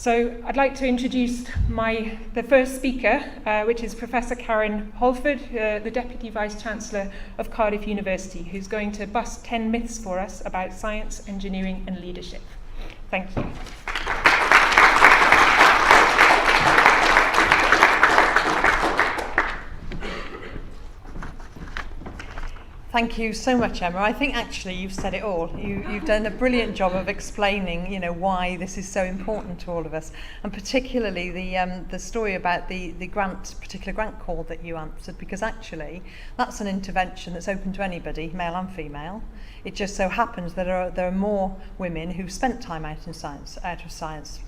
So I'd like to introduce the first speaker, which is Professor Karen Holford, the Deputy Vice-Chancellor of Cardiff University, who's going to bust 10 myths for us about science, engineering and leadership. Thank you. Thank you so much, Emma. I think actually you've said it all. You've done a brilliant job of explaining, why this is so important to all of us, and particularly the story about the particular grant call that you answered, because actually that's an intervention that's open to anybody, male and female. It just so happens that there are more women who've spent time out of science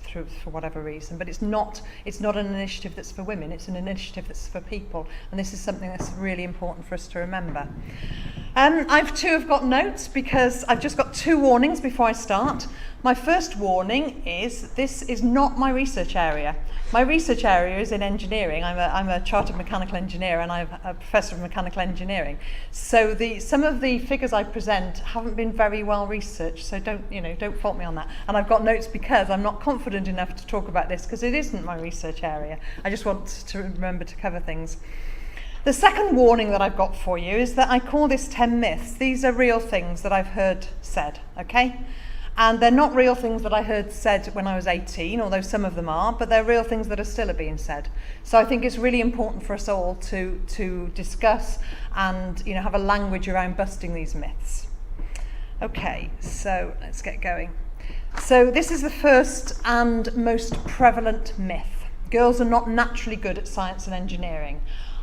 for whatever reason, but it's not an initiative that's for women. It's an initiative that's for people, and this is something that's really important for us to remember. I've got notes because I've just got two warnings before I start. My first warning is this is not my research area. My research area is in engineering. I'm a chartered mechanical engineer and I'm a professor of mechanical engineering. So some of the figures I present haven't been very well researched, so don't fault me on that. And I've got notes because I'm not confident enough to talk about this because it isn't my research area. I just want to remember to cover things. The second warning that I've got for you is that I call this 10 myths. These are real things that I've heard said, okay? And they're not real things that I heard said when I was 18, although some of them are, but they're real things that are still being said. So I think it's really important for us all to discuss and have a language around busting these myths. Okay, so let's get going. So this is the first and most prevalent myth. Girls are not naturally good at science and engineering.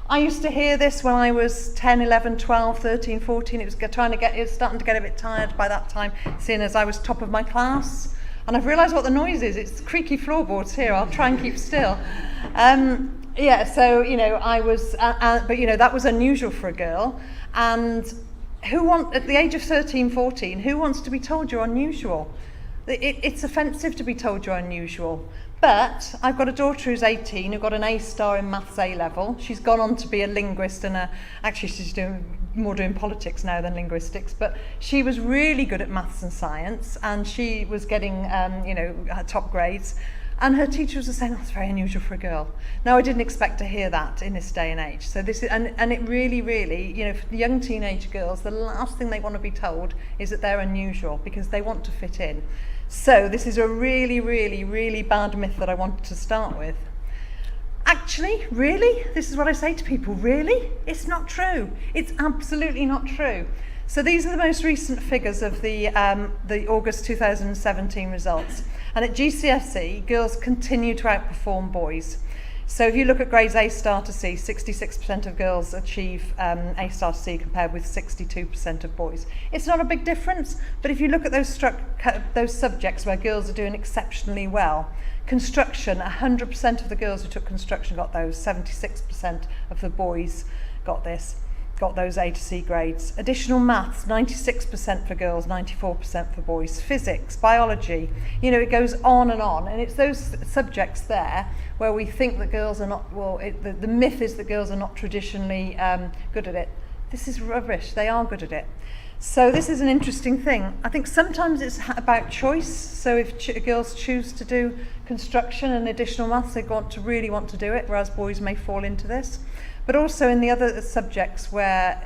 I used to hear this when I was 10, 11, 12, 13, 14. It was starting to get a bit tired by that time, seeing as I was top of my class. And I've realised what the noise is. It's creaky floorboards here. I'll try and keep still. I was, that was unusual for a girl. And at the age of 13, 14, who wants to be told you're unusual? It's offensive to be told you're unusual. But I've got a daughter who's 18 who got an A star in maths A level. She's gone on to be a linguist and actually she's doing politics now than linguistics, but she was really good at maths and science and she was getting top grades, and her teachers were saying, it's very unusual for a girl. Now I didn't expect to hear that in this day and age. So this is, and it really, for young teenage girls, the last thing they want to be told is that they're unusual because they want to fit in. So this is a really, really, really bad myth that I wanted to start with. Actually, really? This is what I say to people. Really? It's not true. It's absolutely not true. So these are the most recent figures of the August 2017 results. And at GCSE, girls continue to outperform boys. So if you look at grades A star to C, 66% of girls achieve A star to C compared with 62% of boys. It's not a big difference, but if you look at those subjects where girls are doing exceptionally well, construction, 100% of the girls who took construction got those, 76% of the boys got those A to C grades. Additional maths, 96% for girls, 94% for boys. Physics, biology, it goes on, and it's those subjects there where we think that girls are not, the myth is that girls are not traditionally good at it. This is rubbish, they are good at it. So this is an interesting thing. I think sometimes it's about choice. So if girls choose to do construction and additional maths, they really want to do it, whereas boys may fall into this. But also in the other subjects where,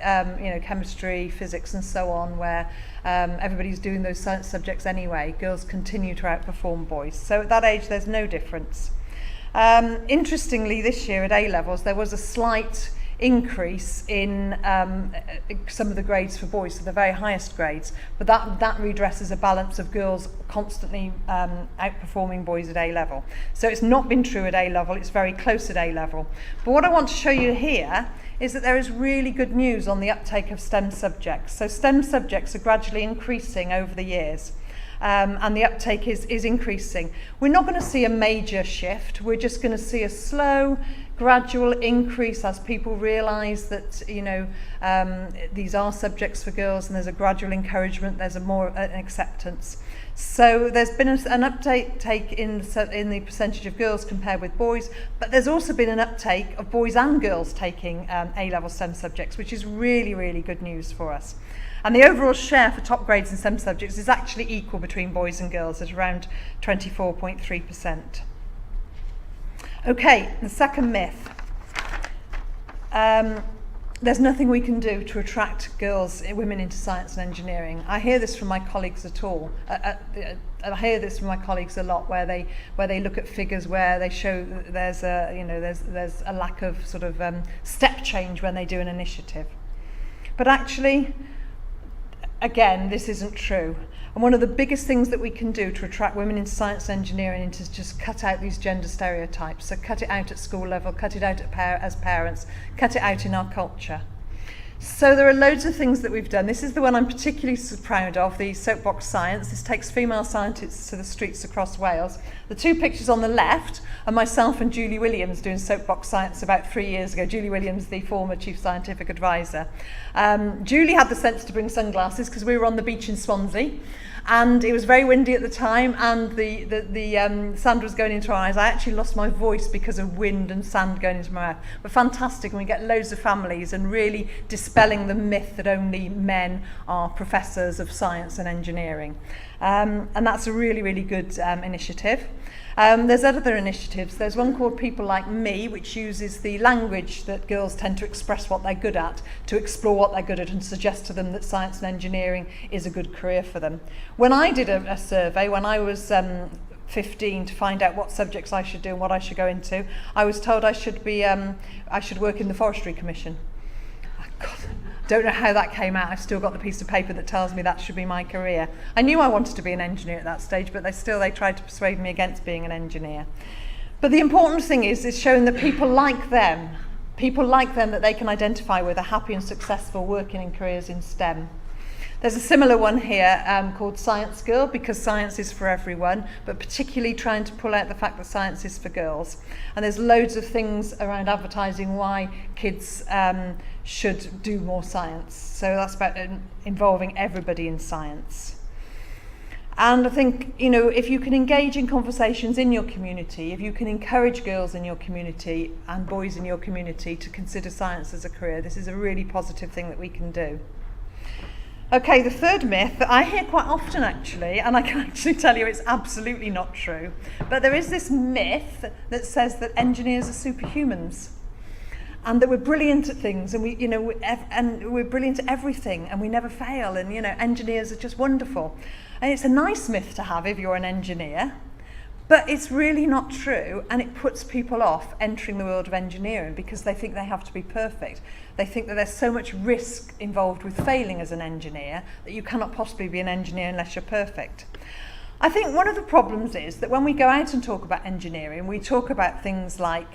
chemistry, physics and so on, where everybody's doing those science subjects anyway, girls continue to outperform boys. So at that age, there's no difference. Interestingly, this year at A-levels, there was a slight increase in some of the grades for boys, so the very highest grades, but that redresses a balance of girls constantly outperforming boys at A level. So it's not been true at A level, it's very close at A level. But what I want to show you here is that there is really good news on the uptake of STEM subjects. So STEM subjects are gradually increasing over the years. And the uptake is increasing. We're not going to see a major shift, we're just going to see a slow, gradual increase as people realise that these are subjects for girls and there's a gradual encouragement, there's an acceptance. So there's been an uptake in the percentage of girls compared with boys, but there's also been an uptake of boys and girls taking A-level STEM subjects, which is really, really good news for us. And the overall share for top grades in STEM subjects is actually equal between boys and girls at around 24.3%. Okay, the second myth. There's nothing we can do to attract women into science and engineering. I hear this from my colleagues I hear this from my colleagues a lot, where they look at figures where they show that there's a lack of sort of step change when they do an initiative. But actually, again, this isn't true. And one of the biggest things that we can do to attract women into science and engineering is just cut out these gender stereotypes. So cut it out at school level, cut it out as parents, cut it out in our culture. So there are loads of things that we've done. This is the one I'm particularly proud of, the Soapbox Science. This takes female scientists to the streets across Wales. The two pictures on the left are myself and Julie Williams doing Soapbox Science about 3 years ago. Julie Williams, the former Chief Scientific Advisor. Julie had the sense to bring sunglasses because we were on the beach in Swansea. And it was very windy at the time, and the sand was going into our eyes. I actually lost my voice because of wind and sand going into my mouth. But fantastic, and we get loads of families, and really dispelling the myth that only men are professors of science and engineering. And that's a really, really good initiative. There's other initiatives. There's one called People Like Me, which uses the language that girls tend to express what they're good at, to explore what they're good at and suggest to them that science and engineering is a good career for them. When I did a survey, when I was 15, to find out what subjects I should do and what I should go into, I was told I should work in the Forestry Commission. Oh, God. Don't know how that came out. I've still got the piece of paper that tells me that should be my career. I knew I wanted to be an engineer at that stage, but they tried to persuade me against being an engineer. But the important thing is showing that people like them, that they can identify with, are happy and successful working in careers in STEM. There's a similar one here called Science Girl, because science is for everyone, but particularly trying to pull out the fact that science is for girls. And there's loads of things around advertising why kids should do more science. So that's about involving everybody in science. And I think, if you can engage in conversations in your community, if you can encourage girls in your community and boys in your community to consider science as a career, this is a really positive thing that we can do. Okay, the third myth that I hear quite often actually, and I can actually tell you it's absolutely not true, but there is this myth that says that engineers are superhumans and that we're brilliant at things, and we're brilliant at everything, and we never fail, and engineers are just wonderful. And it's a nice myth to have if you're an engineer, but it's really not true, and it puts people off entering the world of engineering because they think they have to be perfect. They think that there's so much risk involved with failing as an engineer that you cannot possibly be an engineer unless you're perfect. I think one of the problems is that when we go out and talk about engineering, we talk about things like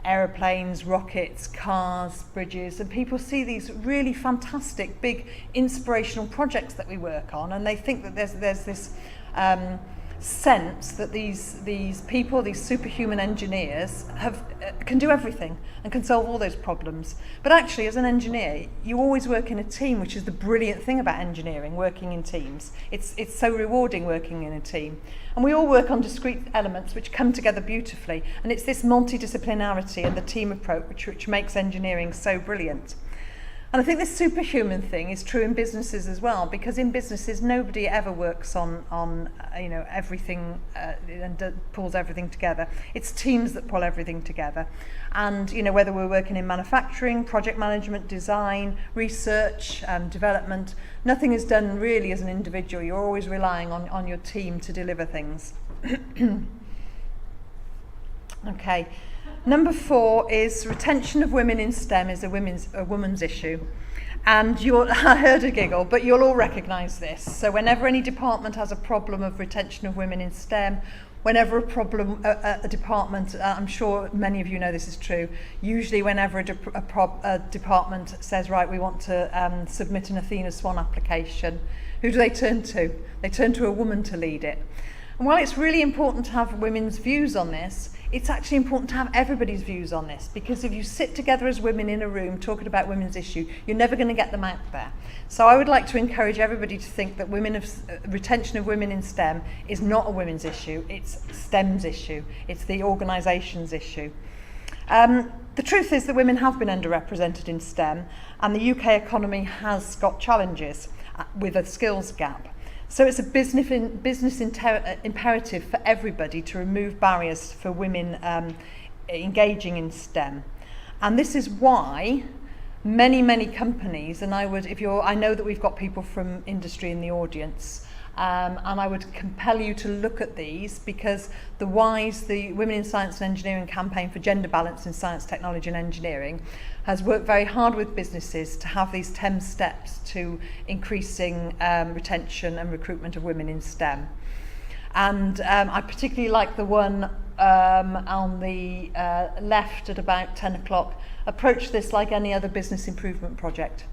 aeroplanes, rockets, cars, bridges, and people see these really fantastic, big, inspirational projects that we work on, and they think that there's this sense that these people, these superhuman engineers, can do everything and can solve all those problems. But actually, as an engineer, you always work in a team, which is the brilliant thing about engineering, working in teams. It's so rewarding working in a team. And we all work on discrete elements which come together beautifully. And it's this multidisciplinarity and the team approach which makes engineering so brilliant. And I think this superhuman thing is true in businesses as well, because in businesses nobody ever works on everything and pulls everything together. It's teams that pull everything together. And whether we're working in manufacturing, project management, design, research, development, nothing is done really as an individual. You're always relying on your team to deliver things. Okay. Number 4 is retention of women in STEM is a woman's issue. And I heard a giggle, but you'll all recognise this. So whenever any department has a problem of retention of women in STEM, whenever a department, I'm sure many of you know this is true, usually whenever a department says, right, we want to submit an Athena Swan application, who do they turn to? They turn to a woman to lead it. And while it's really important to have women's views on this, it's actually important to have everybody's views on this, because if you sit together as women in a room talking about women's issue, you're never going to get them out there. So I would like to encourage everybody to think that retention of women in STEM is not a women's issue, it's STEM's issue, it's the organisation's issue. The truth is that women have been underrepresented in STEM, and the UK economy has got challenges with a skills gap. So it's a business imperative for everybody to remove barriers for women engaging in STEM. And this is why many companies, and I know that we've got people from industry in the audience, and I would compel you to look at these, because the WISE, the Women in Science and Engineering campaign for gender balance in science, technology and engineering, has worked very hard with businesses to have these 10 steps to increasing retention and recruitment of women in STEM. And I particularly like the one on the left at about 10 o'clock. Approach this like any other business improvement project.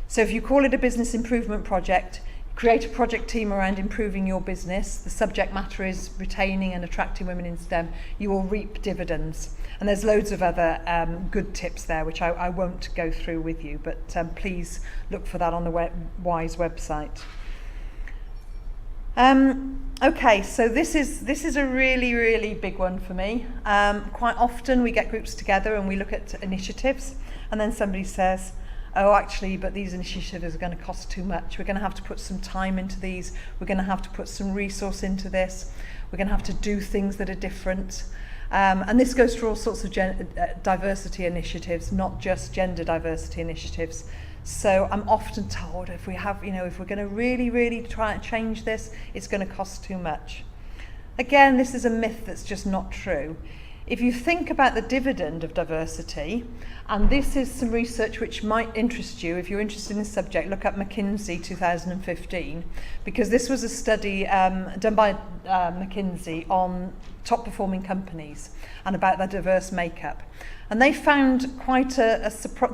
So if you call it a business improvement project, create a project team around improving your business. The subject matter is retaining and attracting women in STEM. You will reap dividends. And there's loads of other good tips there, which I won't go through with you, but please look for that on the WISE website. Okay, so this is a really big one for me. Quite often we get groups together and we look at initiatives, and then somebody says, oh, actually, but these initiatives are going to cost too much. We're going to have to put some time into these. We're going to have to put some resource into this. We're going to have to do things that are different. And this goes for all sorts of diversity initiatives, not just gender diversity initiatives. So I'm often told if we're going to really try and change this, it's going to cost too much. Again, this is a myth that's just not true. If you think about the dividend of diversity, and this is some research which might interest you, if you're interested in this subject, look up McKinsey 2015, because this was a study done by McKinsey on top performing companies and about their diverse makeup. And they found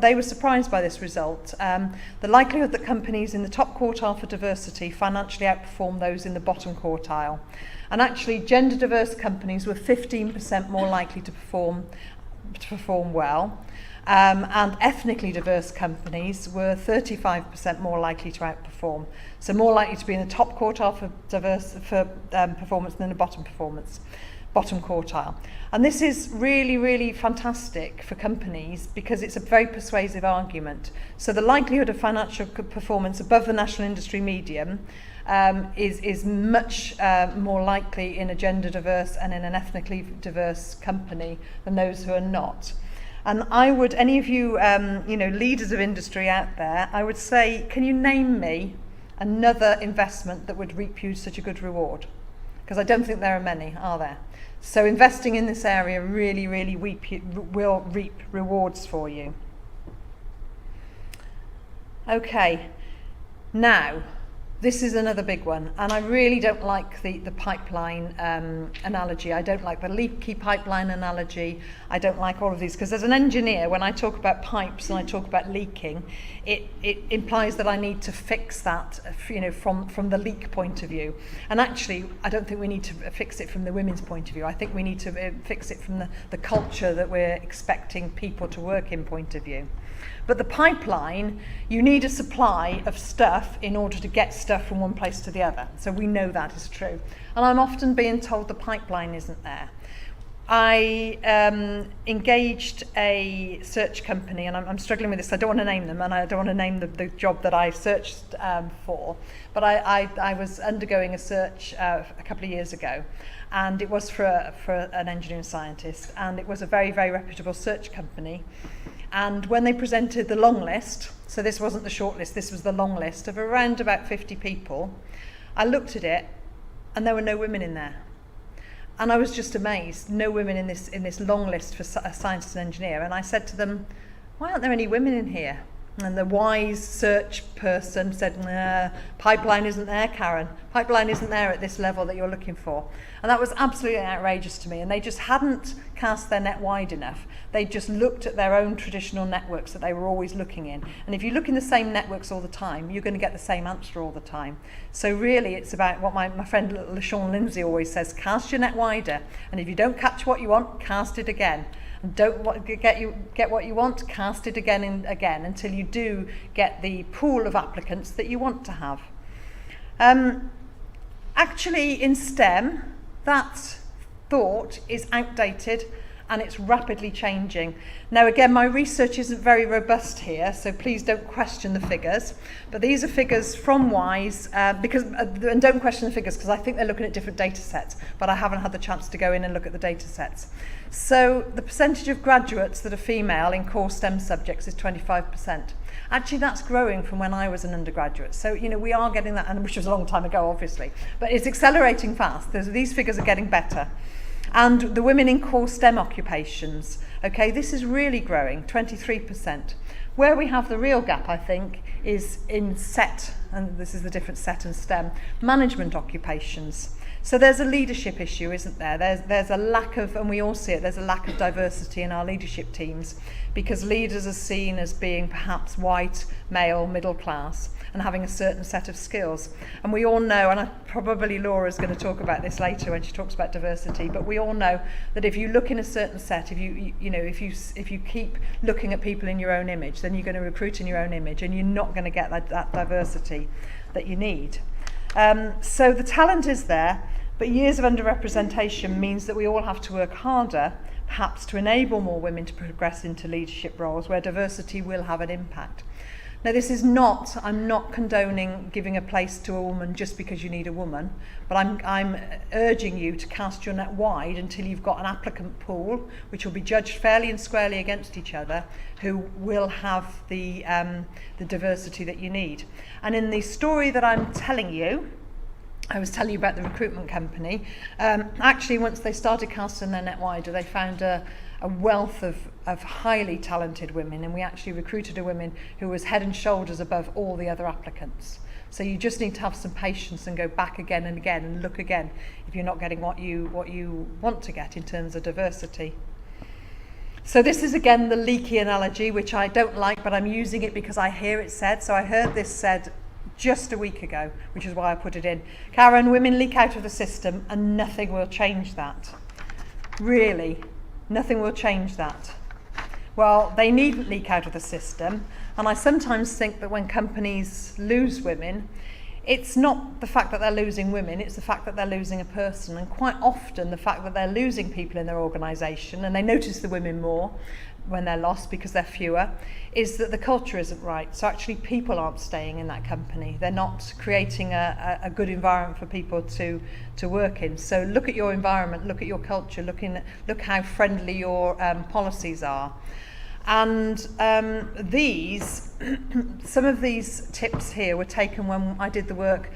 they were surprised by this result. The likelihood that companies in the top quartile for diversity financially outperform those in the bottom quartile. And actually, gender diverse companies were 15% more likely to perform well. And ethnically diverse companies were 35% more likely to outperform. So more likely to be in the top quartile for performance than the bottom quartile. And this is really fantastic for companies because it's a very persuasive argument. So the likelihood of financial performance above the national industry median is much more likely in a gender diverse and in an ethnically diverse company than those who are not. And I would, any of you, leaders of industry out there, I would say, can you name me another investment that would reap you such a good reward? Because I don't think there are many, are there? So investing in this area really will reap rewards for you. Okay, now, this is another big one, and I really don't like the pipeline analogy. I don't like the leaky pipeline analogy. I don't like all of these, because as an engineer, when I talk about pipes and I talk about leaking, it implies that I need to fix that, from the leak point of view. And actually, I don't think we need to fix it from the women's point of view. I think we need to fix it from the culture that we're expecting people to work in point of view. But the pipeline, you need a supply of stuff in order to get stuff from one place to the other. So we know that is true. And I'm often being told the pipeline isn't there. I engaged a search company, and I'm struggling with this. I don't want to name them, and I don't want to name the job that I searched for. But I was undergoing a search a couple of years ago, and it was for an engineering scientist, and it was a very reputable search company. And when they presented the long list, so this wasn't the short list, this was the long list of around about 50 people, I looked at it and there were no women in there. And I was just amazed, no women in this long list for a scientist and engineer. And I said to them, why aren't there any women in here? And the wise search person said, pipeline isn't there, Karen. Pipeline isn't there at this level that you're looking for. And that was absolutely outrageous to me. And they just hadn't cast their net wide enough. They just looked at their own traditional networks that they were always looking in. And if you look in the same networks all the time, you're going to get the same answer all the time. So really, it's about what my friend LaShawn Lindsay always says, cast your net wider. And if you don't catch what you want, cast it again. And don't get what you want, cast it again and again until you do get the pool of applicants that you want to have. Actually, in STEM, that thought is outdated and it's rapidly changing. Now again, my research isn't very robust here, so please don't question the figures, but these are figures from WISE, and don't question the figures because I think they're looking at different data sets, but I haven't had the chance to go in and look at the data sets. So the percentage of graduates that are female in core STEM subjects is 25%. Actually, that's growing from when I was an undergraduate. So, we are getting that, and which was a long time ago, obviously. But it's accelerating fast. These figures are getting better. And the women in core STEM occupations, okay, this is really growing, 23%. Where we have the real gap, I think, is in SET, and this is the difference, SET and STEM, management occupations. So there's a leadership issue, isn't there? There's a lack of, and we all see it, there's a lack of diversity in our leadership teams because leaders are seen as being perhaps white, male, middle class and having a certain set of skills. And we all know, and probably Laura's going to talk about this later when she talks about diversity, but we all know that if you look in a certain set, if you keep looking at people in your own image, then you're going to recruit in your own image and you're not going to get that diversity that you need. So the talent is there, but years of underrepresentation means that we all have to work harder, perhaps to enable more women to progress into leadership roles where diversity will have an impact. Now I'm not condoning giving a place to a woman just because you need a woman, but I'm urging you to cast your net wide until you've got an applicant pool, which will be judged fairly and squarely against each other, who will have the diversity that you need. And in the story that I'm telling you, I was telling you about the recruitment company, actually once they started casting their net wider, they found a wealth of highly talented women, and we actually recruited a woman who was head and shoulders above all the other applicants. So you just need to have some patience and go back again and again and look again if you're not getting what you want to get in terms of diversity. So this is again the leaky analogy, which I don't like, but I'm using it because I hear it said. So I heard this said just a week ago, which is why I put it in. Karen, women leak out of the system and nothing will change that. Really, nothing will change that. Well, they needn't leak out of the system, and I sometimes think that when companies lose women, it's not the fact that they're losing women, it's the fact that they're losing a person, and quite often the fact that they're losing people in their organisation, and they notice the women more when they're lost because they're fewer, is that the culture isn't right. So actually people aren't staying in that company. They're not creating a good environment for people to work in. So look at your environment, look at your culture, look how friendly your policies are. And some of these tips here were taken when I did the work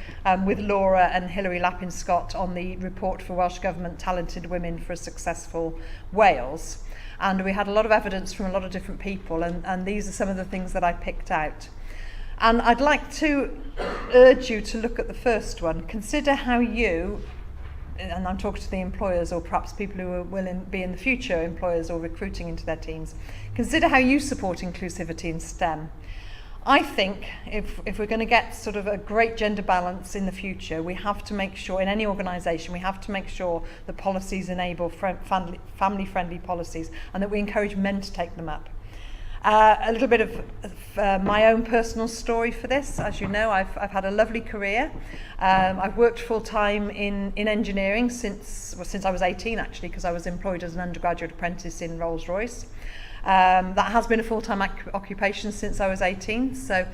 with Laura and Hilary Lappin-Scott on the report for Welsh Government Talented Women for a Successful Wales. And we had a lot of evidence from a lot of different people, and these are some of the things that I picked out. And I'd like to urge you to look at the first one. Consider how you, and I'm talking to the employers or perhaps people who will be in the future employers or recruiting into their teams, consider how you support inclusivity in STEM. I think if we're going to get sort of a great gender balance in the future, we have to make sure, in any organisation, we have to make sure the policies enable family-friendly policies and that we encourage men to take them up. A little bit of my own personal story for this. As you know, I've had a lovely career. I've worked full-time in engineering since I was 18, actually, because I was employed as an undergraduate apprentice in Rolls-Royce. That has been a full-time occupation since I was 18. So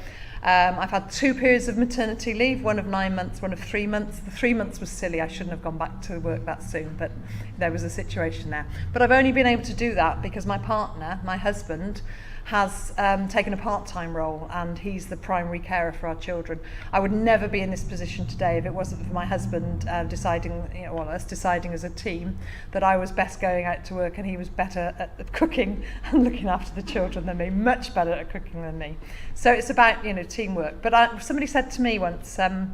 I've had 2 periods of maternity leave, one of 9 months, one of 3 months. The 3 months was silly. I shouldn't have gone back to work that soon, but there was a situation there. But I've only been able to do that because my partner, my husband, has taken a part-time role, and he's the primary carer for our children. I would never be in this position today if it wasn't for my husband deciding, us deciding as a team that I was best going out to work and he was better at cooking and looking after the children than me, much better at cooking than me. So it's about, teamwork. But somebody said to me once, how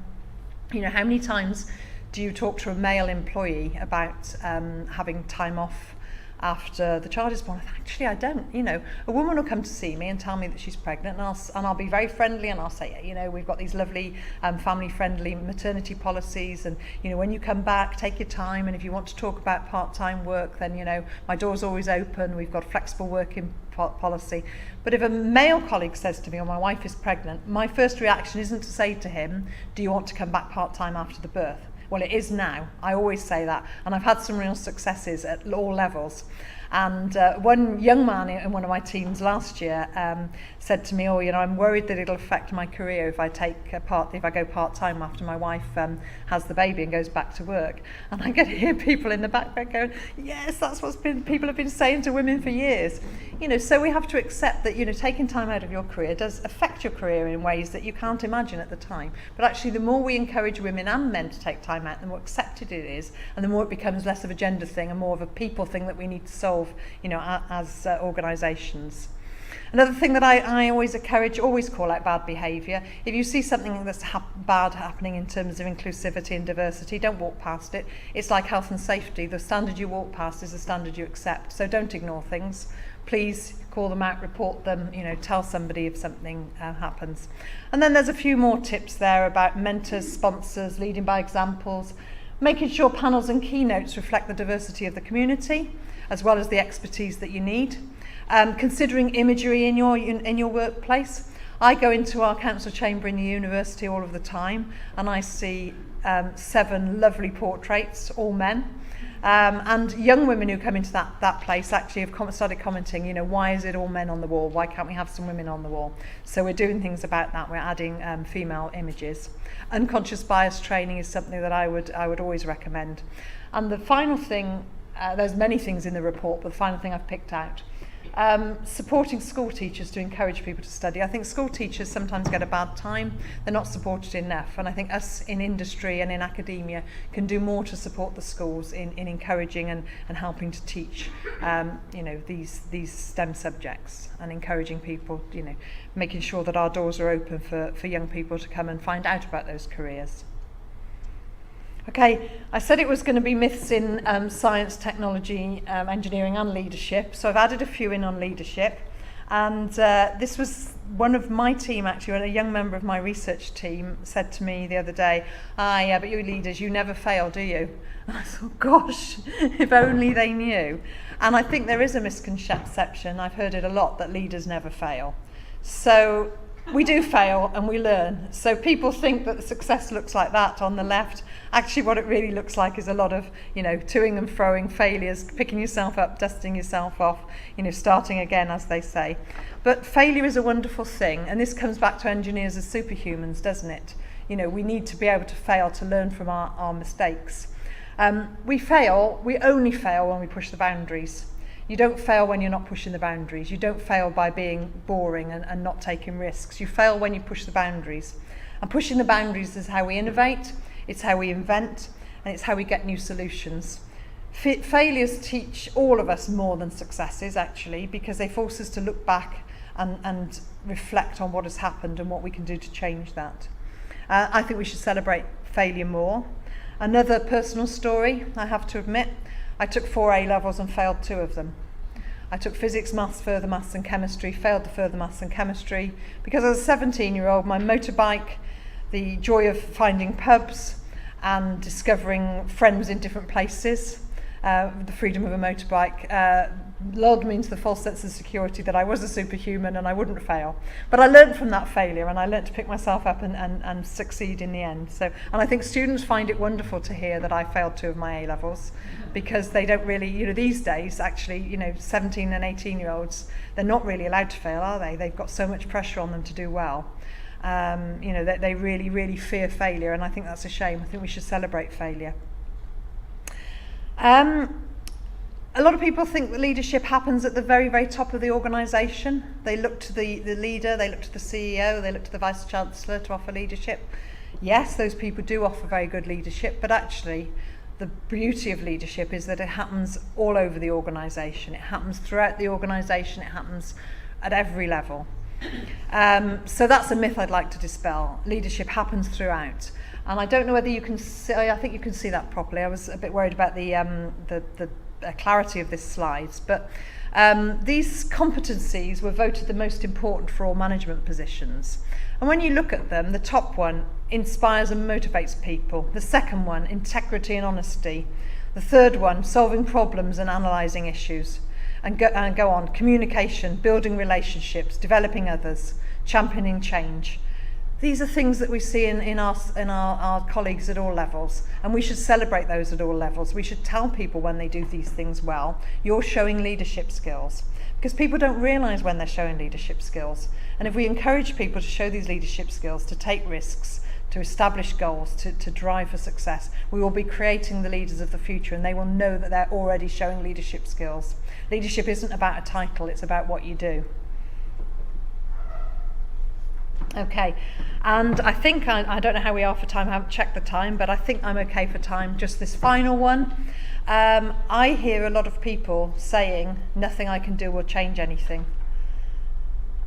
many times do you talk to a male employee about having time off after the child is born? Actually, I don't. A woman will come to see me and tell me that she's pregnant, and I'll be very friendly, and I'll say, we've got these lovely family-friendly maternity policies, and when you come back, take your time, and if you want to talk about part-time work, then my door's always open. We've got flexible working policy. But if a male colleague says to me, my wife is pregnant, my first reaction isn't to say to him, do you want to come back part-time after the birth? Well, it is now. I always say that. And I've had some real successes at all levels. And one young man in one of my teams last year said to me, I'm worried that it'll affect my career if I go part-time after my wife has the baby and goes back to work. And I get to hear people in the background going, yes, that's what people have been saying to women for years. So we have to accept that, taking time out of your career does affect your career in ways that you can't imagine at the time. But actually, the more we encourage women and men to take time out, the more accepted it is, and the more it becomes less of a gender thing and more of a people thing that we need to solve, as organisations. Another thing that I always encourage, always call out bad behaviour. If you see something that's bad happening in terms of inclusivity and diversity, don't walk past it. It's like health and safety. The standard you walk past is the standard you accept. So don't ignore things. Please call them out, report them, tell somebody if something happens. And then there's a few more tips there about mentors, sponsors, leading by examples, making sure panels and keynotes reflect the diversity of the community, as well as the expertise that you need. Considering imagery in your workplace. I go into our council chamber in the university all of the time, and I see 7 lovely portraits, all men. And young women who come into that place actually have started commenting, why is it all men on the wall? Why can't we have some women on the wall? So we're doing things about that. We're adding female images. Unconscious bias training is something that I would always recommend. And the final thing, there's many things in the report, but the final thing I've picked out, supporting school teachers to encourage people to study. I think school teachers sometimes get a bad time. They're not supported enough, and I think us in industry and in academia can do more to support the schools in encouraging and helping to teach these STEM subjects, and encouraging people, making sure that our doors are open for young people to come and find out about those careers. Okay, I said it was going to be myths in science, technology, engineering and leadership, so I've added a few in on leadership. And this was one of my team, actually, a young member of my research team said to me the other day, yeah, but you leaders, you never fail, do you? And I thought, gosh, if only they knew. And I think there is a misconception, I've heard it a lot, that leaders never fail. So we do fail and we learn. So people think that the success looks like that on the left. Actually, what it really looks like is a lot of, toing and froing, failures, picking yourself up, dusting yourself off, starting again, as they say. But failure is a wonderful thing, and this comes back to engineers as superhumans, doesn't it? We need to be able to fail to learn from our mistakes. We only fail when we push the boundaries. You don't fail when you're not pushing the boundaries. You don't fail by being boring and not taking risks. You fail when you push the boundaries. And pushing the boundaries is how we innovate, it's how we invent, and it's how we get new solutions. Failures teach all of us more than successes, actually, because they force us to look back and reflect on what has happened and what we can do to change that. I think we should celebrate failure more. Another personal story, I have to admit, I took 4 A-levels and failed 2 of them. I took physics, maths, further maths and chemistry, failed the further maths and chemistry because as a 17-year-old, my motorbike, the joy of finding pubs and discovering friends in different places, the freedom of a motorbike, lulled me into the false sense of security that I was a superhuman and I wouldn't fail. But I learned from that failure, and I learned to pick myself up and succeed in the end. And I think students find it wonderful to hear that I failed 2 of my A-levels, because they don't really, these days, actually, 17 and 18-year-olds, they're not really allowed to fail, are they? They've got so much pressure on them to do well. They really, really fear failure, and I think that's a shame. I think we should celebrate failure. A lot of people think that leadership happens at the very, very top of the organisation. They look to the leader, they look to the CEO, they look to the Vice-Chancellor to offer leadership. Yes, those people do offer very good leadership, but actually the beauty of leadership is that it happens all over the organisation. It happens throughout the organisation, it happens at every level. So that's a myth I'd like to dispel. Leadership happens throughout. And I don't know whether you can see, I think you can see that properly. I was a bit worried about the clarity of this slide, but these competencies were voted the most important for all management positions. And when you look at them, the top one, inspires and motivates people. The second one, integrity and honesty. The third one, solving problems and analysing issues. And go on, communication, building relationships, developing others, championing change. These are things that we see in our colleagues at all levels, and we should celebrate those at all levels. We should tell people when they do these things well, you're showing leadership skills, because people don't realise when they're showing leadership skills. And if we encourage people to show these leadership skills, to take risks, to establish goals, to drive for success, we will be creating the leaders of the future, and they will know that they're already showing leadership skills. Leadership isn't about a title, it's about what you do. Okay, and I think, I don't know how we are for time, I haven't checked the time, but I think I'm okay for time. Just this final one. I hear a lot of people saying, nothing I can do will change anything.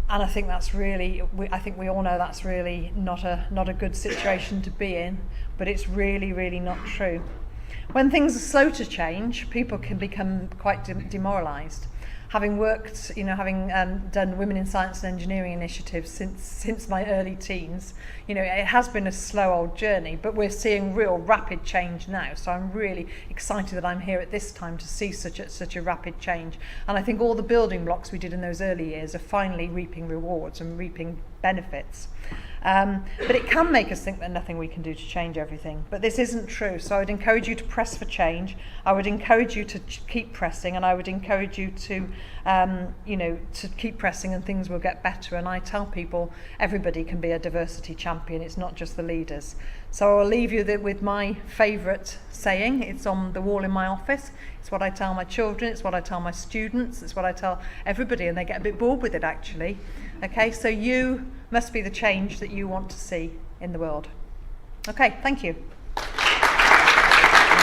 And I think that's really, I think we all know that's really not a good situation to be in, but it's really, really not true. When things are slow to change, people can become quite demoralised. Having worked, having done Women in Science and Engineering initiatives since my early teens, it has been a slow old journey, but we're seeing real rapid change now. So I'm really excited that I'm here at this time to see such a rapid change. And I think all the building blocks we did in those early years are finally reaping rewards and reaping benefits. But it can make us think that nothing we can do to change everything. But this isn't true. So I would encourage you to press for change. I would encourage you to keep pressing, and I would encourage you to, to keep pressing, and things will get better. And I tell people everybody can be a diversity champion. It's not just the leaders. So I'll leave you with my favourite saying. It's on the wall in my office. It's what I tell my children. It's what I tell my students. It's what I tell everybody, and they get a bit bored with it actually. Okay, so you must be the change that you want to see in the world. Okay, thank you.